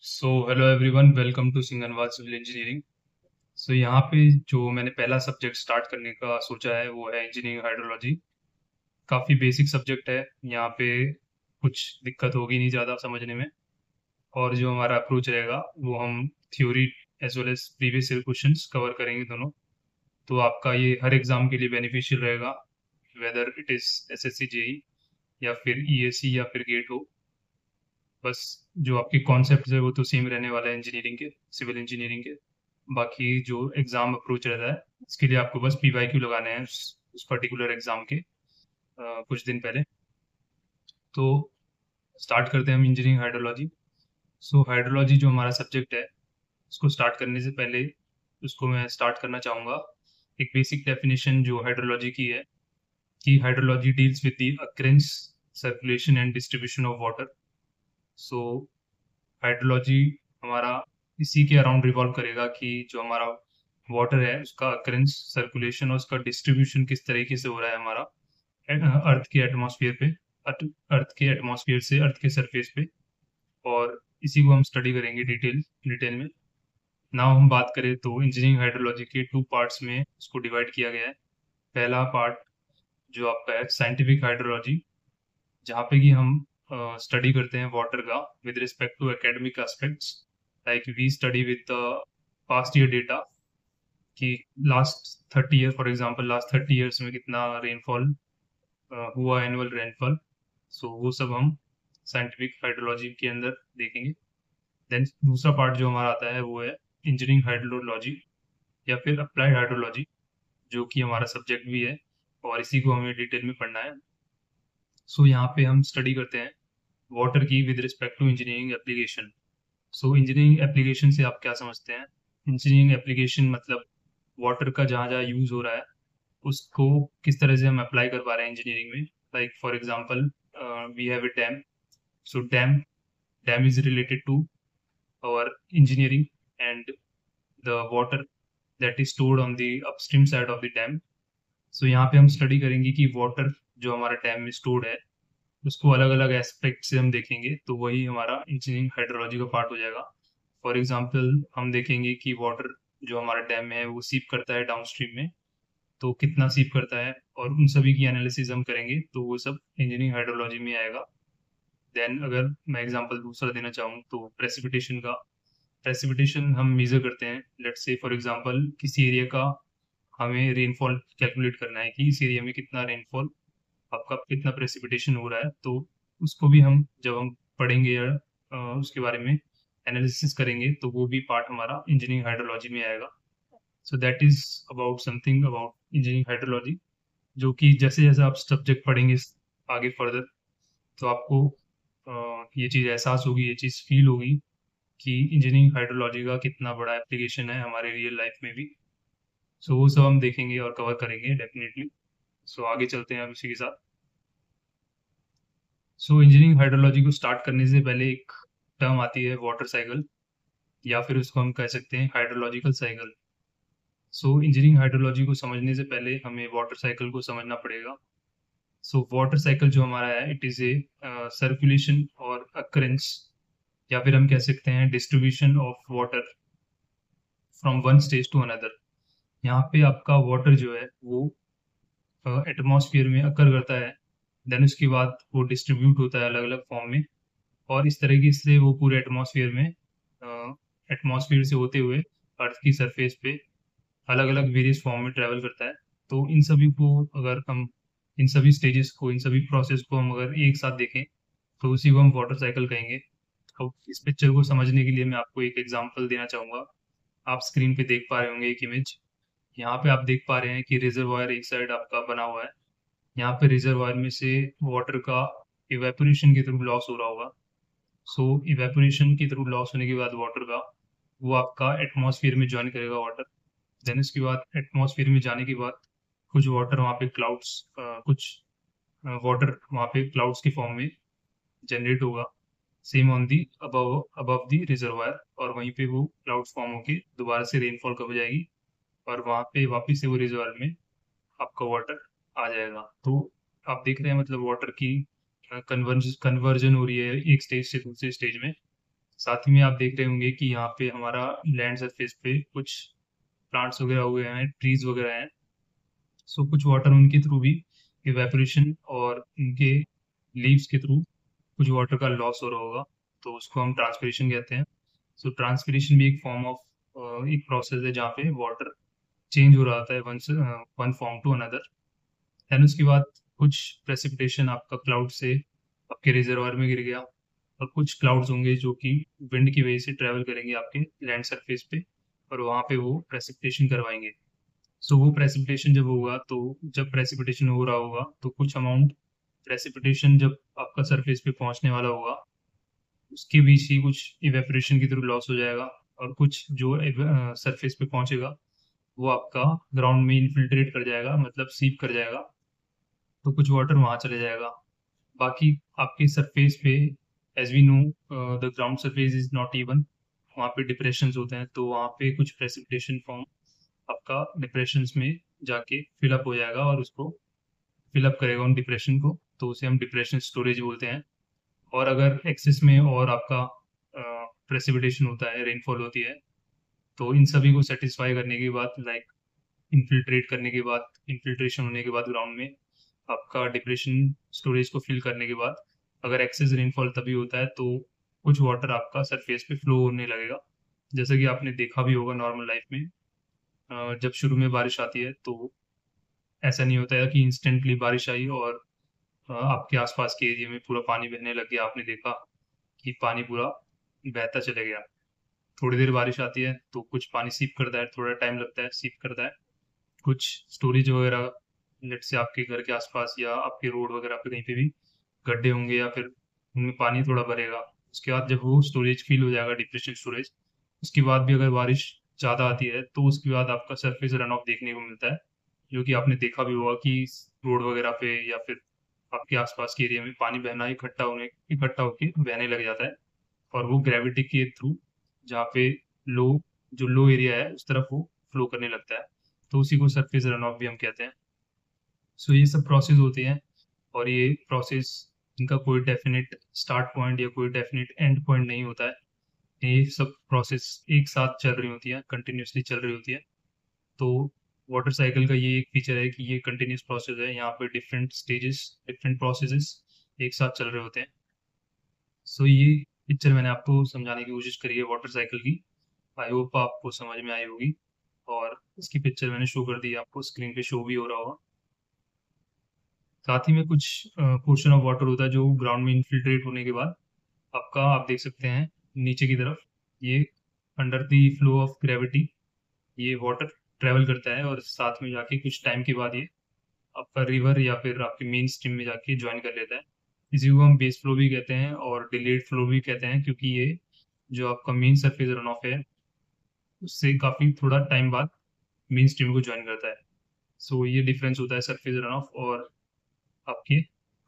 Hello everyone, welcome to सिंगनवाल civil engineering. यहाँ पे जो मैंने पहला सब्जेक्ट स्टार्ट करने का सोचा है वो है इंजीनियरिंग हाइड्रोलॉजी। काफ़ी बेसिक सब्जेक्ट है। यहाँ पे कुछ दिक्कत होगी नहीं ज़्यादा समझने में। और जो हमारा अप्रोच रहेगा वो हम theory as well as previous year questions cover करेंगे दोनों। तो आपका ये हर एग्ज़ाम के लिए बेनिफिशियल रहेगा, whether it is SSC JE या फिर ईएसी या फिर गेट हो। बस जो आपके कॉन्सेप्ट है वो तो सेम रहने वाला है इंजीनियरिंग के, सिविल इंजीनियरिंग के। बाकी जो एग्ज़ाम अप्रोच रहता है इसके लिए आपको बस पीवाईक्यू लगाने हैं उस पर्टिकुलर एग्ज़ाम के कुछ दिन पहले। तो स्टार्ट करते हैं हम इंजीनियरिंग हाइड्रोलॉजी। हाइड्रोलॉजी जो हमारा सब्जेक्ट है उसको स्टार्ट करने से पहले उसको मैं स्टार्ट करना चाहूँगा एक बेसिक डेफिनेशन जो हाइड्रोलॉजी की है, कि hydrology deals with the occurrences, circulation and distribution of water. So hydrology हमारा इसी के अराउंड रिवॉल्व करेगा कि जो हमारा वाटर है उसका अकरेंस, सर्कुलेशन और उसका डिस्ट्रीब्यूशन किस तरीके से हो रहा है हमारा अर्थ के एटमॉस्फेयर पे, अर्थ के एटमॉस्फेयर से अर्थ के सरफेस पे। और इसी को हम स्टडी करेंगे डिटेल में। नाउ हम बात करें तो इंजीनियरिंग हाइड्रोलॉजी के टू पार्ट्स में इसको डिवाइड किया गया है। पहला पार्ट जो आपका है साइंटिफिक हाइड्रोलॉजी, जहाँ पे कि हम स्टडी करते हैं वाटर का with respect to academic aspects. Like we study with the past year data, कि last 30 year, for example last 30 years में कितना रेनफॉल हुआ, एनुअल रेनफॉल। वो सब हम साइंटिफिक हाइड्रोलॉजी के अंदर देखेंगे। देन दूसरा पार्ट जो हमारा आता है वो है इंजीनियरिंग हाइड्रोलॉजी या फिर अप्लाइड हाइड्रोलॉजी, जो कि हमारा सब्जेक्ट भी है और इसी को हमें डिटेल में पढ़ना है। यहाँ पे हम स्टडी करते हैं वाटर की with respect to engineering application. Engineering application से आप क्या समझते हैं? इंजीनियरिंग एप्लीकेशन मतलब वाटर का जहाँ जहाँ यूज हो रहा है उसको किस तरह से हम अप्लाई कर पा रहे हैं इंजीनियरिंग में। Like for example we have a dam. Dam dam is related to our engineering and the water that is stored on the upstream side of the dam. यहाँ पे हम स्टडी करेंगे कि वाटर जो हमारा डैम में stored है उसको अलग अलग एस्पेक्ट से हम देखेंगे, तो वही हमारा इंजीनियरिंग हाइड्रोलॉजी का पार्ट हो जाएगा। फॉर एग्जांपल हम देखेंगे कि वाटर जो हमारा डैम में है वो सीप करता है डाउनस्ट्रीम में, तो कितना सीप करता है और उन सभी की एनालिसिस हम करेंगे, तो वो सब इंजीनियरिंग हाइड्रोलॉजी में आएगा। देन अगर मैं एग्जांपल दूसरा देना चाहूँ तो प्रेसिपिटेशन का। प्रेसिपिटेशन हम मेजर करते हैं, लेट्स से फॉर एग्जांपल किसी एरिया का हमें रेनफॉल कैलकुलेट करना है कि इस एरिया में कितना रेनफॉल, आपका कितना प्रेसिपिटेशन हो रहा है। तो उसको भी हम जब हम पढ़ेंगे या उसके बारे में एनालिसिस करेंगे तो वो भी पार्ट हमारा इंजीनियरिंग हाइड्रोलॉजी में आएगा। That is about something about engineering hydrology, जो कि जैसे जैसे आप सब्जेक्ट पढ़ेंगे आगे फर्दर, तो आपको ये चीज़ एहसास होगी, ये चीज़ फील होगी कि इंजीनियरिंग हाइड्रोलॉजी का कितना बड़ा एप्लीकेशन है हमारे रियल लाइफ में भी। वो सब हम देखेंगे और कवर करेंगे डेफिनेटली। आगे चलते हैं अब इसी के साथ। इंजीनियरिंग हाइड्रोलॉजी को स्टार्ट करने से पहले एक टर्म आती है वाटर साइकिल, या फिर उसको हम कह सकते हैं हाइड्रोलॉजिकल साइकिल। इंजीनियरिंग हाइड्रोलॉजी को समझने से पहले हमें वाटर साइकिल को समझना पड़ेगा। वाटर साइकिल जो हमारा है इट इज ए सर्कुलेशन और अकरेंस, या फिर हम कह सकते हैं distribution of water from one stage to another. यहाँ पे आपका वाटर जो है वो एटमॉस्फेयर में अकर करता है, देन उसके बाद वो डिस्ट्रीब्यूट होता है अलग अलग फॉर्म में, और इस तरीके से वो पूरे एटमॉस्फेयर में एटमॉस्फेयर से होते हुए अर्थ की सरफेस पे अलग अलग वेरियस फॉर्म में ट्रैवल करता है। तो इन सभी को अगर हम इन सभी स्टेजेस को, इन सभी प्रोसेस को हम अगर एक साथ देखें तो उसी को हम वाटर साइकिल कहेंगे। तो इस पिक्चर को समझने के लिए मैं आपको एक एग्जांपल देना चाहूँगा। आप स्क्रीन पे देख पा रहे होंगे एक इमेज। यहाँ पे आप देख पा रहे हैं कि रिजर्वायर एक साइड आपका बना हुआ है। यहाँ पे रिजर्वायर में से वाटर का इवेपोरेशन के थ्रू लॉस हो रहा होगा। इवेपोरेशन के थ्रू लॉस होने के बाद वाटर का वो आपका एटमॉस्फेयर में ज्वाइन करेगा वाटर। देन उसके बाद एटमॉस्फेयर में जाने के बाद कुछ वाटर वहाँ पे क्लाउड्स, कुछ वाटर वहाँ पे क्लाउड्स की फॉर्म में जनरेट होगा, same on the above above the reservoir, और वहीं पे वो क्लाउड्स फॉर्म होके दोबारा से रेनफॉल कब हो जाएगी और वहाँ पे वापस से वो रिजर्वायर में आपका वाटर आ जाएगा। तो आप देख रहे हैं मतलब वाटर की कन्वर्जन हो रही है एक स्टेज से दूसरे स्टेज में। साथ ही में आप देख रहे होंगे कि यहाँ पे हमारा लैंड सरफेस पे कुछ प्लांट्स वगैरह हुए हैं, ट्रीज वगैरह हैं। सो कुछ वाटर उनके थ्रू भी इवेपोरेशन और उनके लीव्स के थ्रू कुछ वाटर का लॉस हो रहा होगा, तो उसको हम ट्रांसपिरेशन कहते हैं। सो ट्रांसपिरेशन भी एक फॉर्म ऑफ एक प्रोसेस है जहाँ पे वाटर चेंज हो रहा होता है one form to another. Then उसके बाद कुछ प्रेसिपिटेशन आपका क्लाउड से आपके रिजर्वायर में गिर गया, और कुछ क्लाउड्स होंगे जो कि विंड की वजह से ट्रेवल करेंगे आपके लैंड सरफेस पे, और वहाँ पे वो प्रेसिपिटेशन करवाएंगे। सो वो प्रेसिपिटेशन जब होगा, तो जब प्रेसिपिटेशन हो रहा होगा तो कुछ अमाउंट प्रेसिपिटेशन जब आपका सरफेस पे पहुंचने वाला होगा, उसके बीच ही कुछ इवेपोरेशन के थ्रू लॉस हो जाएगा, और कुछ जो सरफेस पे पहुंचेगा वो आपका ग्राउंड में इनफिल्ट्रेट कर जाएगा, मतलब सीप कर जाएगा, तो कुछ वाटर वहां चले जाएगा। बाकी आपके सरफेस पे, as we know, the ground surface is not even, वहाँ पे डिप्रेशंस होते हैं, तो वहाँ पे कुछ प्रेसिपिटेशन फॉर्म आपका डिप्रेशंस में जाके फिलअप हो जाएगा और उसको फिलअप करेगा उन डिप्रेशन को, तो उसे हम डिप्रेशन स्टोरेज बोलते हैं। और अगर एक्सेस में और आपका प्रेसिपिटेशन होता है, रेनफॉल होती है, तो इन सभी को सेटिस्फाई करने के बाद, लाइक इन्फिल्ट्रेट करने के बाद, इन्फिल्ट्रेशन होने के बाद ग्राउंड में आपका डिप्रेशन स्टोरेज को फिल करने के बाद, अगर एक्सेस रेनफॉल तभी होता है तो कुछ वाटर आपका सरफेस पे फ्लो होने लगेगा। जैसा कि आपने देखा भी होगा नॉर्मल लाइफ में, जब शुरू में बारिश आती है तो ऐसा नहीं होता है कि इंस्टेंटली बारिश आई और आपके आसपास के एरिया में पूरा पानी बहने लग गया। आपने देखा कि पानी पूरा बहता चले गया। थोड़ी देर बारिश आती है तो कुछ पानी सीप करता है, थोड़ा टाइम लगता है, सीप करता है। कुछ स्टोरेज वगैरह, लेट से आपके घर के आसपास या आपके रोड वगैरह पे कहीं पे भी गड्ढे होंगे या फिर उनमें पानी थोड़ा भरेगा। उसके बाद जब वो स्टोरेज फिल हो जाएगा, डिप्रेशन स्टोरेज, उसके बाद भी अगर बारिश ज़्यादा आती है तो उसके बाद आपका सरफेस रन ऑफ देखने को मिलता है, जो कि आपने देखा भी होगा कि रोड वगैरह पे या फिर आपके आसपास के एरिया में पानी बहना इकट्ठा होके बहने लग जाता है, और वो ग्रेविटी के थ्रू जहाँ पे लो जो लो एरिया है उस तरफ वो फ्लो करने लगता है, तो उसी को सरफेस रन ऑफ भी हम कहते हैं। सो ये सब प्रोसेस होती हैं, और ये प्रोसेस, इनका कोई डेफिनेट स्टार्ट पॉइंट या कोई डेफिनेट एंड पॉइंट नहीं होता है। ये सब प्रोसेस एक साथ चल रही होती है, कंटिन्यूसली चल रही होती है। तो वाटर साइकिल का ये एक फीचर है कि ये कंटिन्यूस प्रोसेस है, यहाँ पे डिफरेंट स्टेजेस, डिफरेंट प्रोसेसेस एक साथ चल रहे होते हैं। सो ये पिक्चर मैंने आपको समझाने की कोशिश करी है वाटर साइकिल की। आई होप आपको समझ में आई होगी, और इसकी पिक्चर मैंने शो कर दी है, आपको स्क्रीन पे शो भी हो रहा होगा। साथ ही में कुछ पोर्शन ऑफ वाटर होता है जो ग्राउंड में इनफिल्ट्रेट होने के बाद आपका, आप देख सकते हैं नीचे की तरफ, ये under the flow of gravity ये वाटर ट्रेवल करता है, और साथ में जाके कुछ टाइम के बाद ये आपका रिवर या फिर आपके मेन स्ट्रीम में जाके ज्वाइन कर लेता है। इसी को हम बेस फ्लो भी कहते हैं और डिलेड फ्लो भी कहते हैं, क्योंकि ये जो आपका मेन सरफेस रन ऑफ है उससे काफी थोड़ा टाइम बाद मेन स्ट्रीम को ज्वाइन करता है। सो ये डिफरेंस होता है सरफेस रन ऑफ और आपके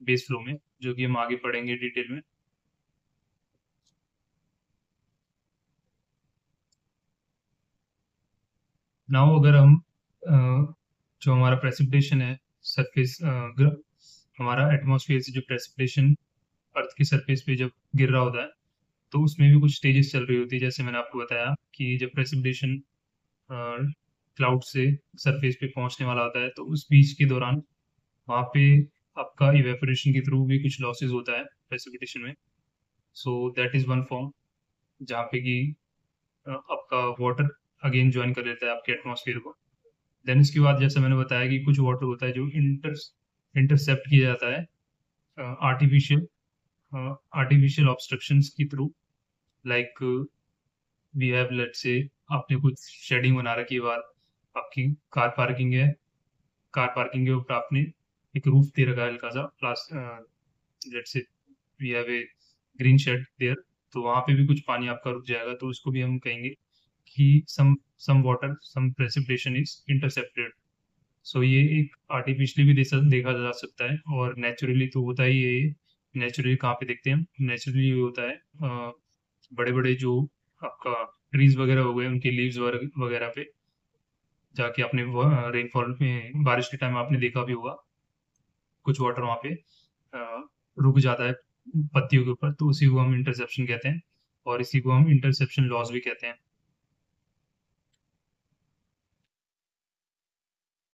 बेस फ्लो में, जो कि हम आगे पढ़ेंगे डिटेल में। नाउ अगर हम जो हमारा प्रेसिपिटेशन है, सरफेस हमारा एटमॉस्फेयर से जो प्रेसिपिटेशन अर्थ की सरफेस पे जब गिर रहा होता है, तो उसमें भी कुछ स्टेजेस चल रही होती है। जैसे मैंने आपको बताया कि जब प्रेसिपिटेशन क्लाउड से सरफेस पे पहुंचने वाला होता है, तो उस बीच के दौरान वहाँ पे आपका इवेपोरेशन के थ्रू भी कुछ लॉसेस होता है प्रेसिपिटेशन में। So that is one form जहाँ पे कि आपका वाटर अगेन ज्वाइन कर लेता है आपके एटमॉस्फेयर को। देन इसके बाद जैसे मैंने बताया कि कुछ वाटर होता है जो इंटरसेप्ट किया जाता है आर्टिफिशियल आर्टिफिशियल ऑब्स्ट्रक्शंस के थ्रू। Like we have, let say आपने कुछ शेडिंग बना रखी है, बाद आपकी कार पार्किंग है, कार पार्किंग के ऊपर आपने एक रूफ दे रखा है हल्का सा प्लास, let say we have a green shade there, तो वहाँ पे भी कुछ पानी आपका रुक जाएगा, तो उसको भी हम कहेंगे कि some water, some precipitation is intercepted. So ये एक आर्टिफिशियली भी देखा जा सकता है, और नेचुरली तो होता ही है ये। नेचुरली कहाँ पे देखते हैं हम? नेचुरली ये होता है बड़े बड़े जो आपका ट्रीज वगैरह हो गए, उनके लीव्स वगैरह पे जाके आपने रेनफॉल में, बारिश के टाइम आपने देखा भी होगा, कुछ वाटर वहाँ पे रुक जाता है पत्तियों के ऊपर, तो उसी को हम इंटरसेप्शन कहते हैं। और इसी को हम इंटरसेप्शन लॉस भी कहते हैं।